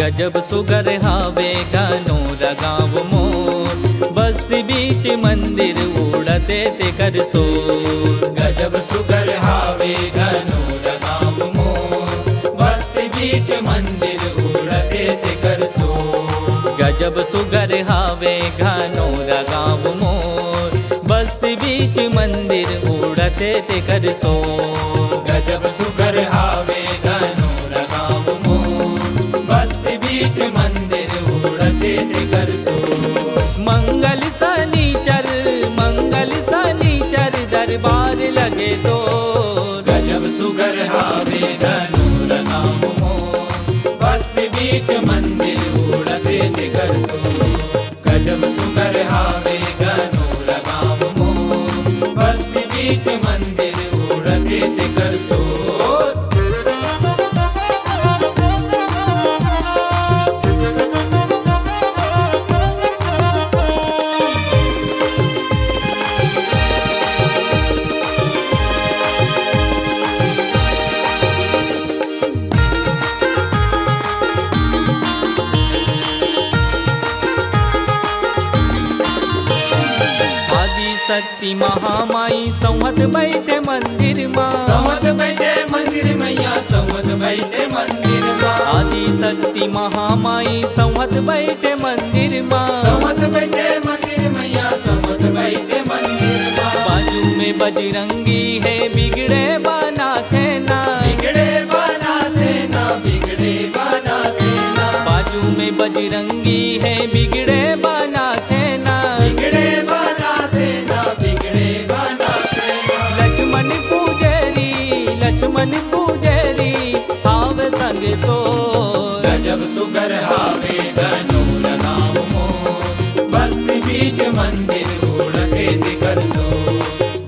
गजब सुगर हावे घनो रगाव मोर, बस्ती बीच मंदिर उड़ते ते कर सोर। गजब सुगर हावे घनो रगाव मोर, बस्ती बीच मंदिर उड़ते ते कर सोर। गजब सुगर हावे घनो रगाव मोर, बस्ती बीच मंदिर उड़ते ते कर सोर। गजब सुगर हावे घनो रगाव मोर, बस्ती बीच मंदिर उड़ते ते कर सोर। मंगल शनिचर दरबार लगे तो। गजब सुगर हावे घनो रगाव मोर, बस्ती बीच मंदिर उड़ते ते कर सोर। गजब सुगर हावे घनो रगाव मोर, बस्ती बीच मंदिर उड़ते ते कर सोर। शक्ति महामाई संवत बैठे मंदिर माँ। संवत बैठे मंदिर मैया, संवत बैठे मंदिर माँ। आदि शक्ति महामाई संवत बैठे मंदिर माँ। संवत बैठे मंदिर मैया, संवत बैठे मंदिर माँ। बाजू में बजरंगी है बिगड़े बनाते ना। बिगड़े बनाते ना, बिगड़े बनाते ना। बाजू में बजरंगी है बिगड़े बनाते ना। बिगड़े बनाते ना, बिगड़े बनाते ना। लक्ष्मण पूजेरी आव संग तो। गजब सुगर हावे घनो रगाव मोर, बस्ती बीच मंदिर उड़ते ते कर सोर।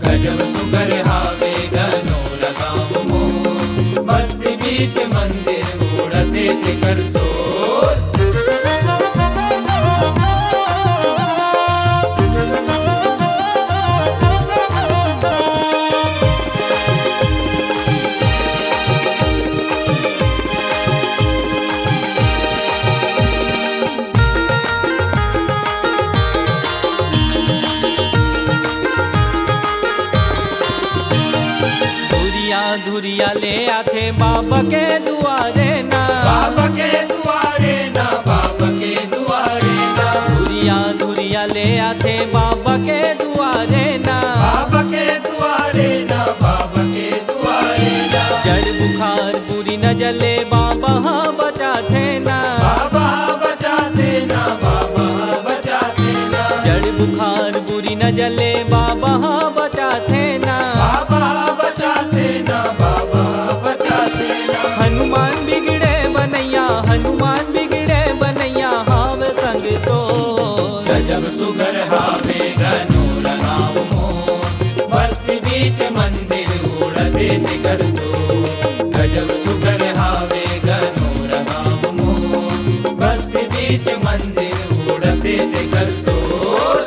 गजब सुगर हावे घनो रगाव मोर, बस्ती बीच मंदिर उड़ते ते कर सोर। धुरिया ले आते बाबा के दुआरे ना। बाबा के दुआरे ना, बाबा के दुआरे ना। धुरिया ले आते बाबा के दुआरे ना। बाबा के दुआरे ना, बाबा के दुआरे ना। जड़ बुखार पूरी न जले बाबा हाँ बचाते ना। बाबा बचाते ना, बाबा बचाते ना। जड़ बुखार पूरी न जले बाबा हाँ बचाते ना। बाबा बचाते ना, बाबा बचाते ना। हनुमान बिगड़े बनैया हाव संग तो। गजब सुगर हावे घनो रगाव मोर, बस्ती बीच मंदिर उड़ते ते कर सोर। गजब सुगर हावे घनो रगाव मोर, बस्ती बीच मंदिर उड़ते ते कर सोर।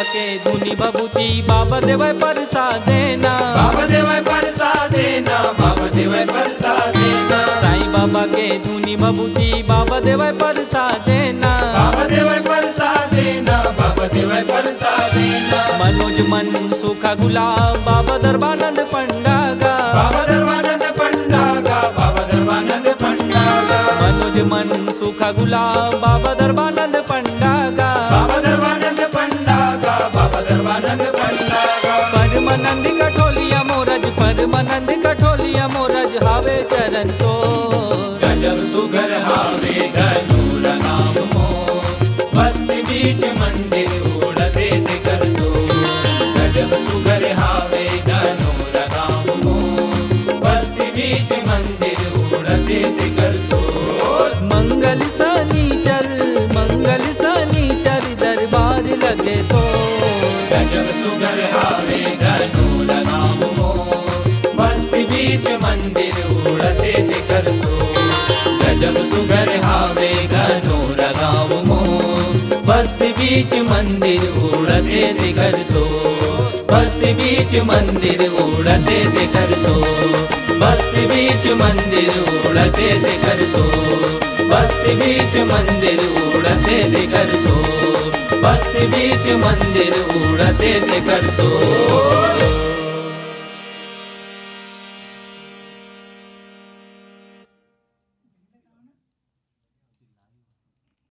के धुनी बबूती बाबा देवै प्रसादे ना। बाबा देवै प्रसादे ना, बाबा देवै प्रसादे ना। साईं बाबा के धुनी बबूती बाबा देवै प्रसादे ना। बाबा देवै प्रसादे ना, बाबा देवै प्रसादे ना। मनोज मन सुखा गुलाब बाबा धर्मानंद पंडा गा। बाबा धर्मानंद पंडा गा, बाबा धर्मानंद पंडा गा। मनोज मन सुखा गुलाब बाबा धर्मानंद पंडा गा। बाबा धर्मानंद पंडा गा, बाबा धर्मानंद पंडा गा। परमानंद कठोलिया मोरज हावे चरण तो। गजब सुगर हावे घनो रगाव मोर, बस्ती बीच मंदिर उड़ते ते कर सोर। गजब सुगर हावे घनो रगाव मोर, बस्ती सुगर हावे धनुर गाँव मोर बस्ती बीच मंदिर उड़ते दिकर सो गजब सुगर हावे धनुर गाँव मोर बस्ती बीच मंदिर उड़ते दिकर सो बस्ती बीच मंदिर उड़ते दिकर सो बस्ती बीच मंदिर उड़ते दिकर सो बस्ती बीच मंदिर उड़ते दिकर सो बस्ती बीच मंदिर उड़ते दिकर सो